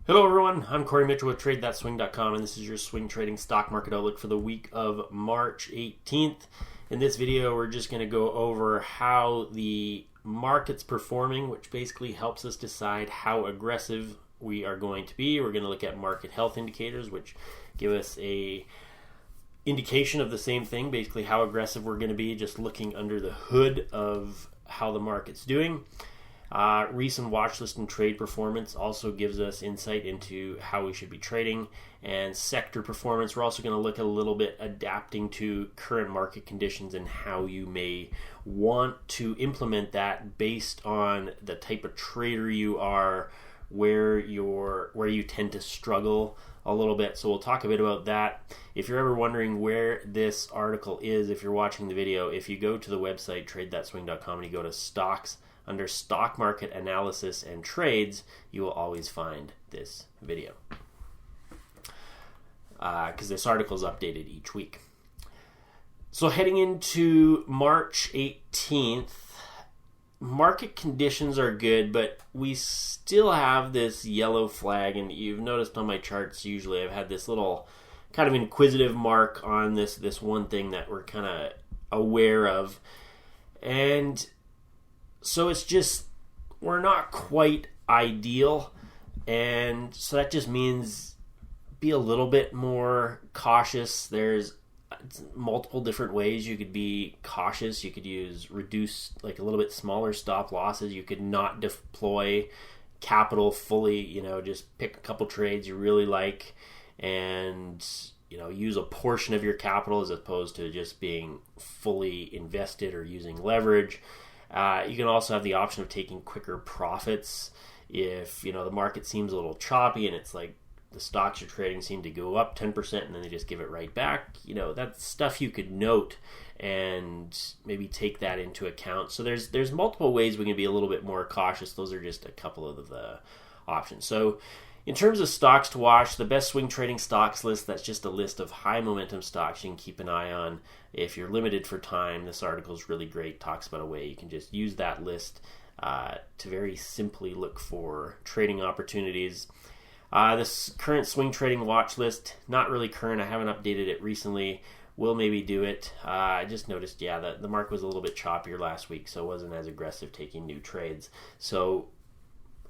Hello everyone, I'm Corey Mitchell with TradeThatSwing.com, and this is your swing trading stock market outlook for the week of March 18th. In this video, we're just going to go over how the market's performing, which basically helps us decide how aggressive we are going to be. We're going to look at market health indicators, which give us a indication of the same thing, basically how aggressive we're going to be, just looking under the hood of how the market's doing. Recent watch list and trade performance also gives us insight into how we should be trading, and sector performance. We're also going to look at a little bit adapting to current market conditions and how you may want to implement that based on the type of trader you are, where you tend to struggle a little bit. So we'll talk a bit about that. If you're ever wondering where this article is, if you're watching the video, if you go to the website TradeThatSwing.com and you go to stocks, under stock market analysis and trades, you will always find this video, because this article is updated each week. So heading into March 18th, market conditions are good, but we still have this yellow flag, and you've noticed on my charts usually I've had this little kind of inquisitive mark on this one thing that we're kind of aware of, and so it's just, we're not quite ideal, and so that just means be a little bit more cautious. There's multiple different ways you could be cautious. You could use like a little bit smaller stop losses. You could not deploy capital fully, just pick a couple trades you really like and use a portion of your capital as opposed to just being fully invested or using leverage. You can also have the option of taking quicker profits if the market seems a little choppy and it's like the stocks you're trading seem to go up 10% and then they just give it right back. That's stuff you could note and maybe take that into account. So there's multiple ways we can be a little bit more cautious. Those are just a couple of the options. So in terms of stocks to watch, the best swing trading stocks list, that's just a list of high momentum stocks you can keep an eye on. If you're limited for time, this article is really great. Talks about a way you can just use that list to very simply look for trading opportunities. This current swing trading watch list, not really current. I haven't updated it recently. We'll maybe do it. I just noticed, that the market was a little bit choppier last week, so it wasn't as aggressive taking new trades. So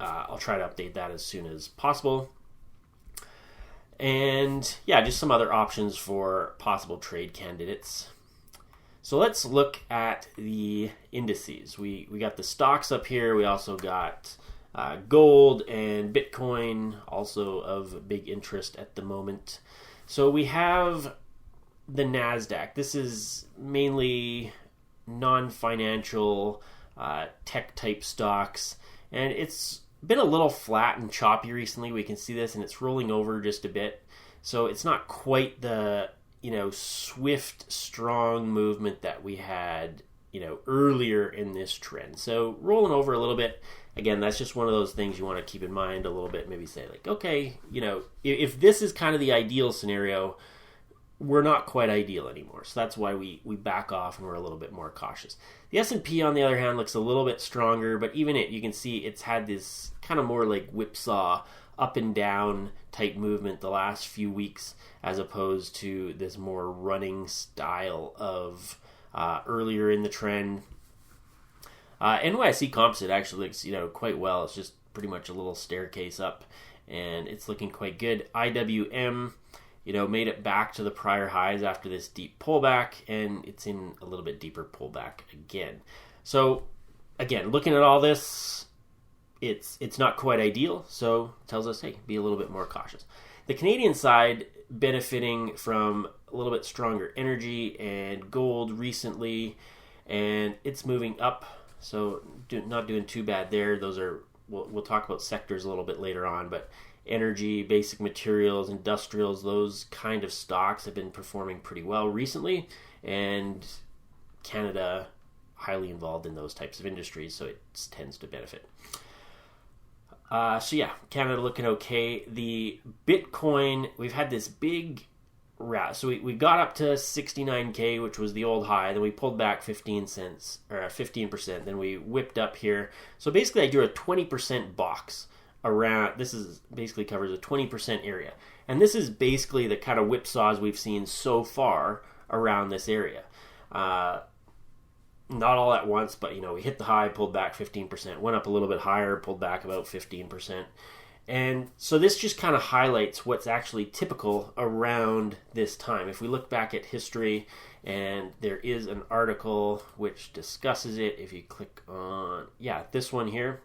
I'll try to update that as soon as possible. And just some other options for possible trade candidates. So let's look at the indices. We got the stocks up here. We also got gold and Bitcoin, also of big interest at the moment. So we have the NASDAQ. This is mainly non-financial tech type stocks, and it's been a little flat and choppy recently. We can see this, and it's rolling over just a bit. So it's not quite the swift, strong movement that we had earlier in this trend. So rolling over a little bit. Again, that's just one of those things you want to keep in mind a little bit. Maybe say like, okay, if this is kind of the ideal scenario, we're not quite ideal anymore. So that's why we back off and we're a little bit more cautious. The S&P, on the other hand, looks a little bit stronger, but even you can see it's had this kind of more like whipsaw up and down type movement the last few weeks, as opposed to this more running style of earlier in the trend. NYSE Composite actually looks quite well. It's just pretty much a little staircase up, and it's looking quite good. IWM made it back to the prior highs after this deep pullback, and it's in a little bit deeper pullback again. So again, looking at all this, it's not quite ideal, so it tells us, hey, be a little bit more cautious. The Canadian side benefiting from a little bit stronger energy and gold recently, and it's moving up, so not doing too bad there. Those are, we'll talk about sectors a little bit later on, but energy, basic materials, industrials, those kind of stocks have been performing pretty well recently, and Canada highly involved in those types of industries, so it tends to benefit. Canada looking okay. The Bitcoin, we've had this big rat. So we got up to 69K, which was the old high. Then we pulled back 15%. Then we whipped up here. So basically I drew a 20% box around, this is basically covers a 20% area. And this is basically the kind of whipsaws we've seen so far around this area. Not all at once, but we hit the high, pulled back 15%, went up a little bit higher, pulled back about 15%. And so this just kind of highlights what's actually typical around this time. If we look back at history, and there is an article which discusses it, if you click on, this one here,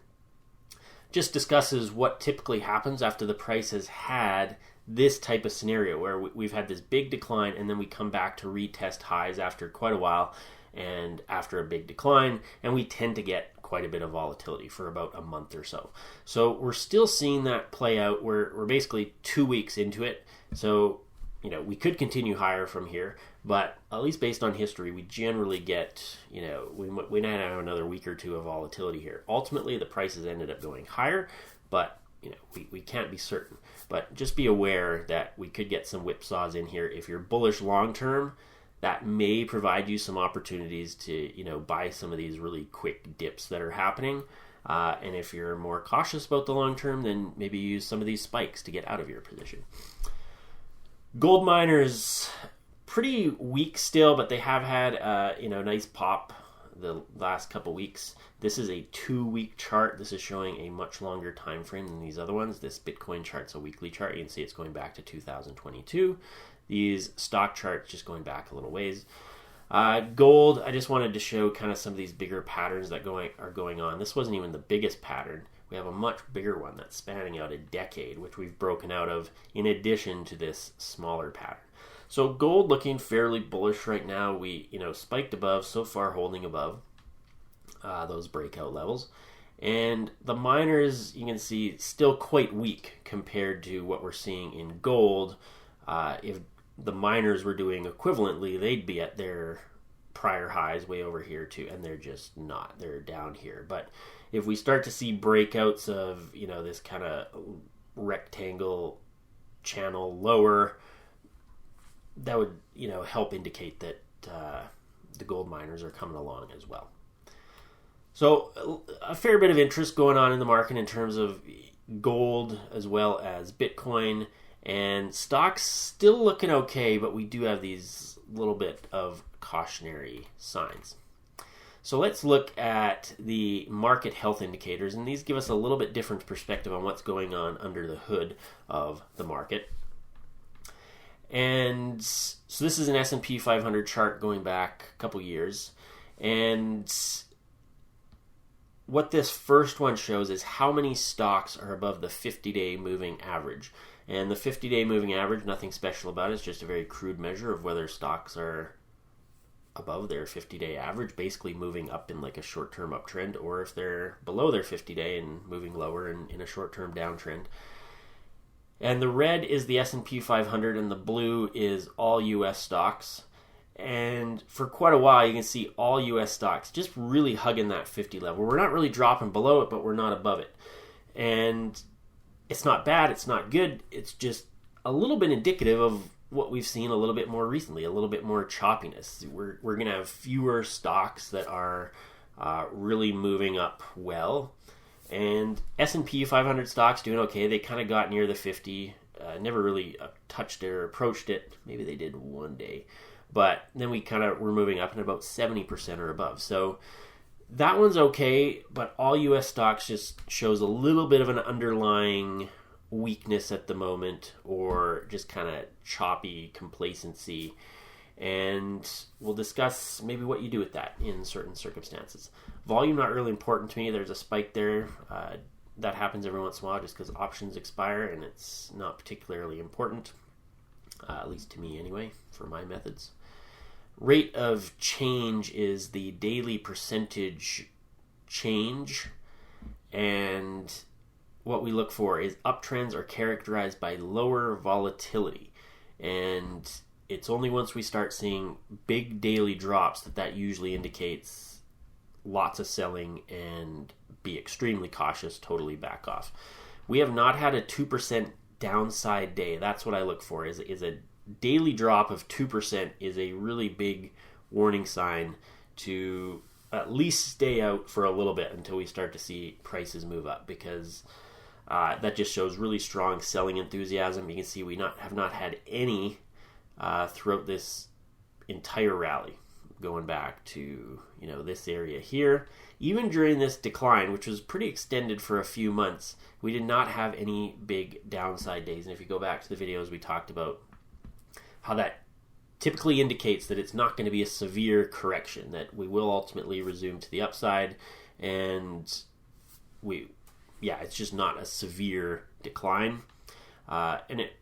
just discusses what typically happens after the price has had this type of scenario where we've had this big decline and then we come back to retest highs after quite a while and after a big decline, and we tend to get quite a bit of volatility for about a month or so. So we're still seeing that play out. We're basically 2 weeks into it. So, we could continue higher from here, but at least based on history, we generally get, we might have another week or two of volatility here. Ultimately, the prices ended up going higher, but, we can't be certain. But just be aware that we could get some whipsaws in here. If you're bullish long-term, that may provide you some opportunities to, buy some of these really quick dips that are happening. And if you're more cautious about the long term, then maybe use some of these spikes to get out of your position. Gold miners, pretty weak still, but they have had nice pop the last couple weeks. This is a 2-week chart. This is showing a much longer time frame than these other ones. This Bitcoin chart's a weekly chart. You can see it's going back to 2022. These stock charts just going back a little ways. Gold, I just wanted to show kind of some of these bigger patterns that are going on. This wasn't even the biggest pattern. We have a much bigger one that's spanning out a decade, which we've broken out of in addition to this smaller pattern. So gold looking fairly bullish right now. We, spiked above, so far holding above those breakout levels. And the miners, you can see, still quite weak compared to what we're seeing in gold. If the miners were doing equivalently, they'd be at their prior highs way over here too, and they're just not. They're down here. But if we start to see breakouts of, this kind of rectangle channel lower, that would, help indicate that the gold miners are coming along as well. So a fair bit of interest going on in the market in terms of gold as well as Bitcoin, and stocks still looking okay, but we do have these little bit of cautionary signs. So let's look at the market health indicators, and these give us a little bit different perspective on what's going on under the hood of the market. And so this is an S&P 500 chart going back a couple years, and what this first one shows is how many stocks are above the 50-day moving average. And the 50-day moving average, nothing special about it. It's just a very crude measure of whether stocks are above their 50-day average, basically moving up in like a short-term uptrend, or if they're below their 50-day and moving lower in a short-term downtrend. And the red is the S&P 500, and the blue is all U.S. stocks. And for quite a while, you can see all U.S. stocks just really hugging that 50 level. We're not really dropping below it, but we're not above it. And it's not bad, it's not good, it's just a little bit indicative of what we've seen a little bit more recently, a little bit more choppiness. We're going to have fewer stocks that are really moving up well. And S&P 500 stocks doing okay. They kind of got near the 50, never really touched it or approached it. Maybe they did one day. But then we kind of were moving up and about 70% or above. So that one's okay, but all U.S. stocks just shows a little bit of an underlying weakness at the moment, or just kind of choppy complacency. And we'll discuss maybe what you do with that in certain circumstances. Volume, not really important to me. There's a spike there. That happens every once in a while just because options expire, and it's not particularly important, at least to me anyway, for my methods. Rate of change is the daily percentage change, and what we look for is uptrends are characterized by lower volatility, and it's only once we start seeing big daily drops that usually indicates lots of selling, and be extremely cautious, totally back off. We have not had a 2% downside day. That's what I look for, is a daily drop of 2% is a really big warning sign to at least stay out for a little bit until we start to see prices move up, because That just shows really strong selling enthusiasm. You can see we have not had any throughout this entire rally, going back to this area here. Even during this decline, which was pretty extended for a few months, we did not have any big downside days. And if you go back to the videos, we talked about how that typically indicates that it's not going to be a severe correction, that we will ultimately resume to the upside, and it's just not a severe decline. And it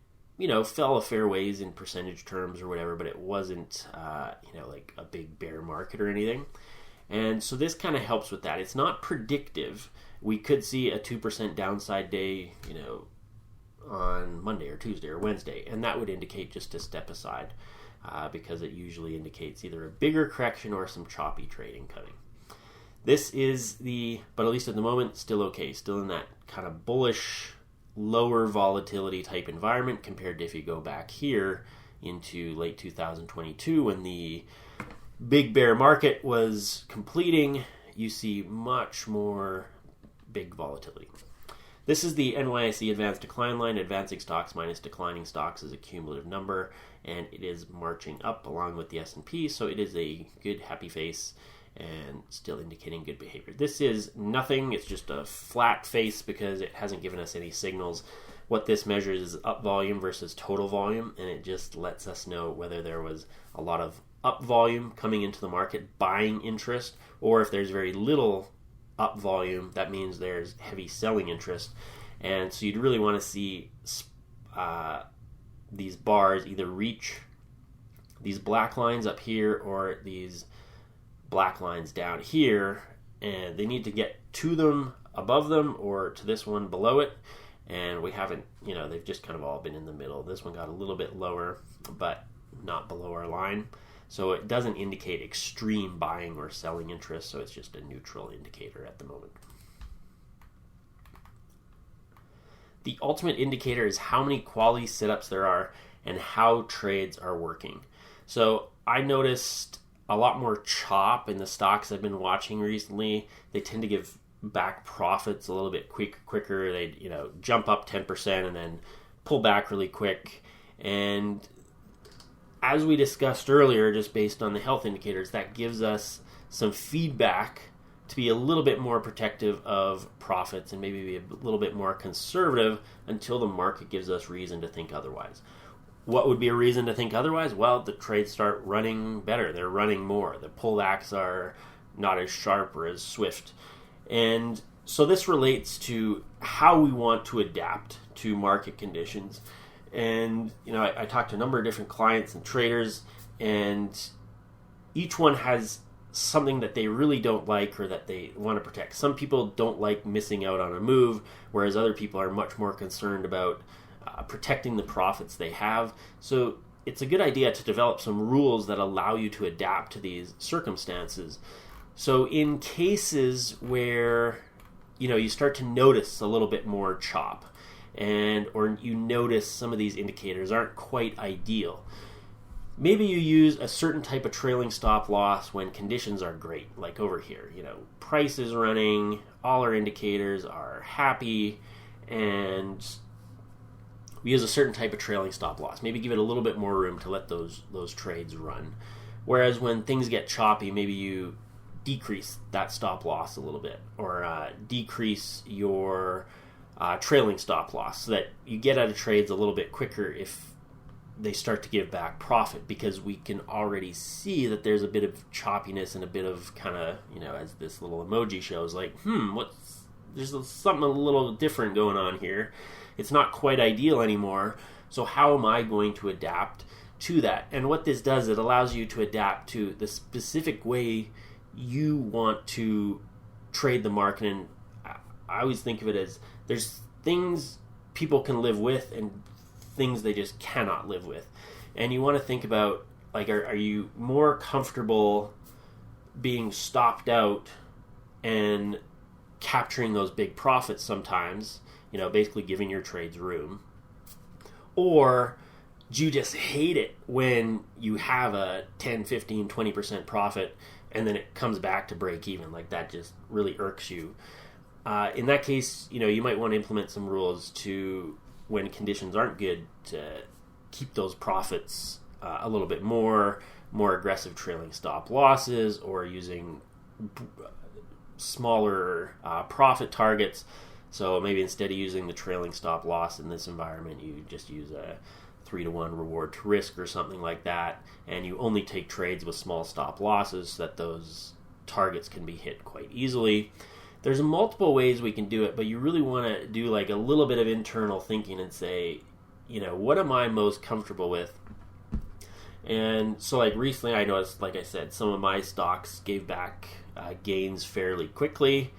fell a fair ways in percentage terms or whatever, but it wasn't like a big bear market or anything. And so this kind of helps with that. It's not predictive. We could see a 2% downside day, on Monday or Tuesday or Wednesday, and that would indicate just to step aside, because it usually indicates either a bigger correction or some choppy trading coming. This is but at least at the moment, still okay. Still in that kind of bullish, lower volatility type environment compared to if you go back here into late 2022 when the big bear market was completing. You see much more big volatility. This is the NYSE advanced decline line. Advancing stocks minus declining stocks is a cumulative number, and it is marching up along with the S&P, so it is a good happy face and still indicating good behavior. This is nothing. It's just a flat face because it hasn't given us any signals. What this measures is up volume versus total volume, and it just lets us know whether there was a lot of up volume coming into the market, buying interest, or if there's very little up volume, that means there's heavy selling interest. And so you'd really want to see these bars either reach these black lines up here or these black lines down here, and they need to get to them, above them, or to this one below it. And we haven't, they've just kind of all been in the middle. This one got a little bit lower, but not below our line. So it doesn't indicate extreme buying or selling interest, so it's just a neutral indicator at the moment. The ultimate indicator is how many quality sit-ups there are and how trades are working. So I noticed a lot more chop in the stocks I've been watching recently. They tend to give back profits a little bit quicker. They jump up 10% and then pull back really quick. And as we discussed earlier, just based on the health indicators, that gives us some feedback to be a little bit more protective of profits and maybe be a little bit more conservative until the market gives us reason to think otherwise. What would be a reason to think otherwise? Well, the trades start running better. They're running more. The pullbacks are not as sharp or as swift. And so this relates to how we want to adapt to market conditions. And, I talked to a number of different clients and traders, and each one has something that they really don't like or that they want to protect. Some people don't like missing out on a move, whereas other people are much more concerned about protecting the profits they have. So it's a good idea to develop some rules that allow you to adapt to these circumstances. So in cases where, you start to notice a little bit more chop, or you notice some of these indicators aren't quite ideal, maybe you use a certain type of trailing stop loss when conditions are great, like over here. Price is running, all our indicators are happy, and we use a certain type of trailing stop loss. Maybe give it a little bit more room to let those trades run. Whereas when things get choppy, maybe you decrease that stop loss a little bit, or decrease your trailing stop loss, so that you get out of trades a little bit quicker if they start to give back profit, because we can already see that there's a bit of choppiness and a bit of kind of, as this little emoji shows, like, there's something a little different going on here. It's not quite ideal anymore. So how am I going to adapt to that? And what this does, it allows you to adapt to the specific way you want to trade the market. And I always think of it as there's things people can live with and things they just cannot live with. And you want to think about, like, are you more comfortable being stopped out and capturing those big profits sometimes, basically giving your trades room? Or do you just hate it when you have a 10, 15, 20% profit and then it comes back to break even? Like, that just really irks you. in that case, you might want to implement some rules to, when conditions aren't good, to keep those profits a little bit more aggressive trailing stop losses, or using smaller profit targets. So maybe instead of using the trailing stop loss in this environment, you just use a 3-to-1 reward to risk or something like that, and you only take trades with small stop losses so that those targets can be hit quite easily. There's multiple ways we can do it, but you really want to do like a little bit of internal thinking and say, what am I most comfortable with? And so like recently I noticed, like I said, some of my stocks gave back gains fairly quickly.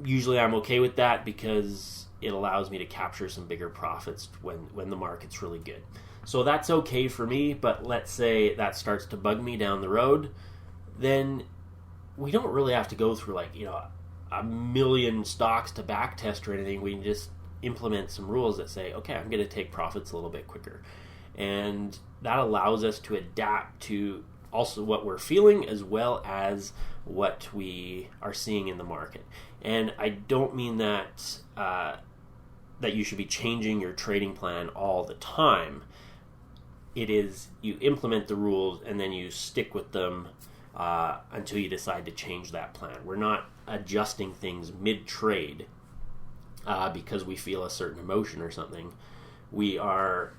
Usually I'm okay with that because it allows me to capture some bigger profits when the market's really good. So that's okay for me, but let's say that starts to bug me down the road, then we don't really have to go through like, a million stocks to back test or anything. We can just implement some rules that say, okay, I'm going to take profits a little bit quicker. And that allows us to adapt to also what we're feeling as well as what we are seeing in the market. And I don't mean that that you should be changing your trading plan all the time. It is you implement the rules and then you stick with them until you decide to change that plan. We're not adjusting things mid-trade because we feel a certain emotion or something. We are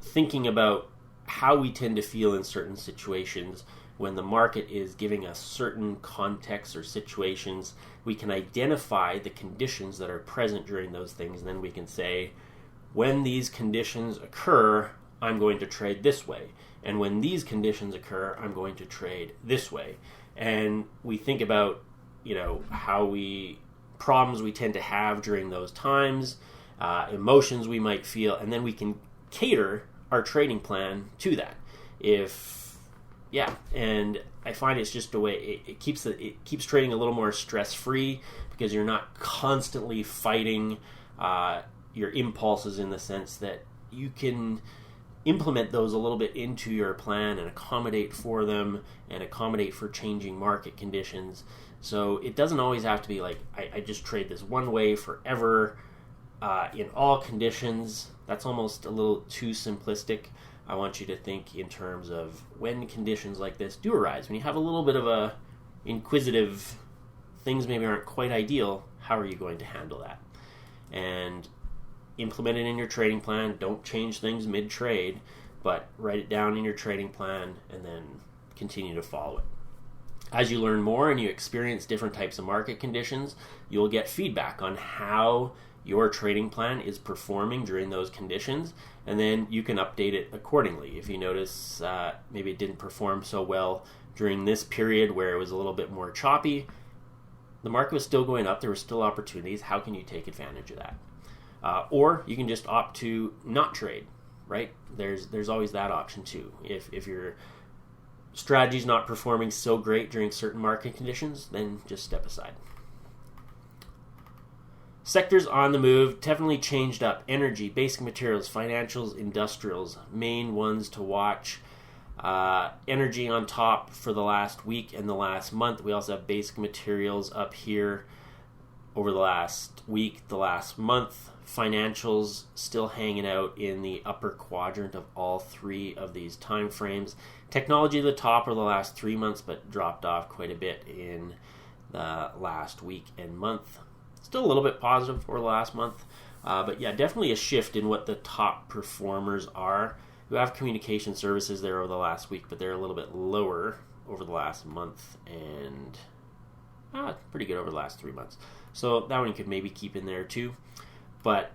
thinking about how we tend to feel in certain situations. When the market is giving us certain contexts or situations, we can identify the conditions that are present during those things, and then we can say, when these conditions occur, I'm going to trade this way. And when these conditions occur, I'm going to trade this way. And we think about, problems we tend to have during those times, emotions we might feel, and then we can cater our trading plan to that. And I find it's just a way it keeps trading a little more stress-free because you're not constantly fighting your impulses, in the sense that you can implement those a little bit into your plan and accommodate for them and accommodate for changing market conditions. So it doesn't always have to be like, I just trade this one way forever in all conditions. That's almost a little too simplistic. I want you to think in terms of when conditions like this do arise, when you have a little bit of a inquisitive, things maybe aren't quite ideal, how are you going to handle that? And implement it in your trading plan. Don't change things mid-trade, but write it down in your trading plan and then continue to follow it. As you learn more and you experience different types of market conditions, you'll get feedback on how your trading plan is performing during those conditions, and then you can update it accordingly. If you notice maybe it didn't perform so well during this period where it was a little bit more choppy, the market was still going up, there were still opportunities, how can you take advantage of that? Or you can just opt to not trade, right? There's always that option too. If your strategy's not performing so great during certain market conditions, then just step aside. Sectors on the move definitely changed up. Energy, basic materials, financials, industrials, main ones to watch. Energy on top for the last week and the last month. We also have basic materials up here over the last week, the last month. Financials still hanging out in the upper quadrant of all three of these time frames. Technology at the top over the last 3 months, but dropped off quite a bit in the last week and month. Still a little bit positive for the last month, but yeah, definitely a shift in what the top performers are. We have communication services there over the last week, but they're a little bit lower over the last month, and pretty good over the last 3 months. So that one you could maybe keep in there too. But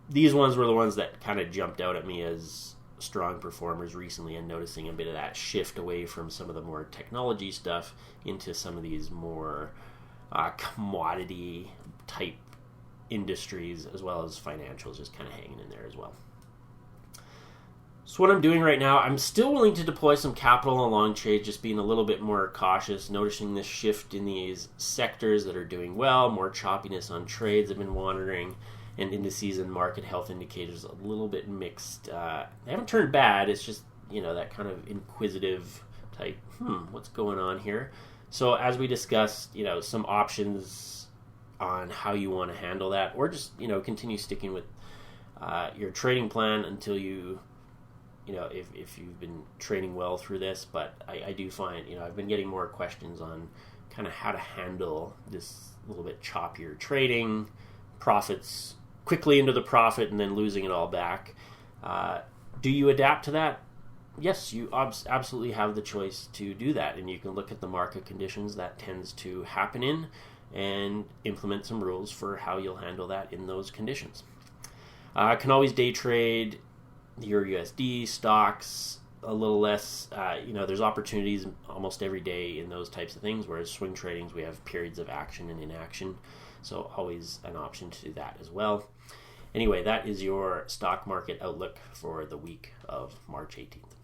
these ones were the ones that kind of jumped out at me as strong performers recently, and noticing a bit of that shift away from some of the more technology stuff into some of these more commodity type industries, as well as financials just kind of hanging in there as well. So what I'm doing right now, I'm still willing to deploy some capital on long trades, just being a little bit more cautious, noticing this shift in these sectors that are doing well, more choppiness on trades I've been monitoring, and indices and market health indicators a little bit mixed. They haven't turned bad, it's just, that kind of inquisitive type, what's going on here? So as we discussed, some options on how you want to handle that, or just continue sticking with your trading plan until if you've been trading well through this. But I do find I've been getting more questions on kind of how to handle this little bit choppier trading, profits quickly into the profit and then losing it all back. Do you adapt to that? Yes, you absolutely have the choice to do that, and you can look at the market conditions that tends to happen in and implement some rules for how you'll handle that in those conditions. Can always day trade your USD stocks a little less. There's opportunities almost every day in those types of things, whereas swing tradings, we have periods of action and inaction, so always an option to do that as well. Anyway, that is your stock market outlook for the week of March 18th.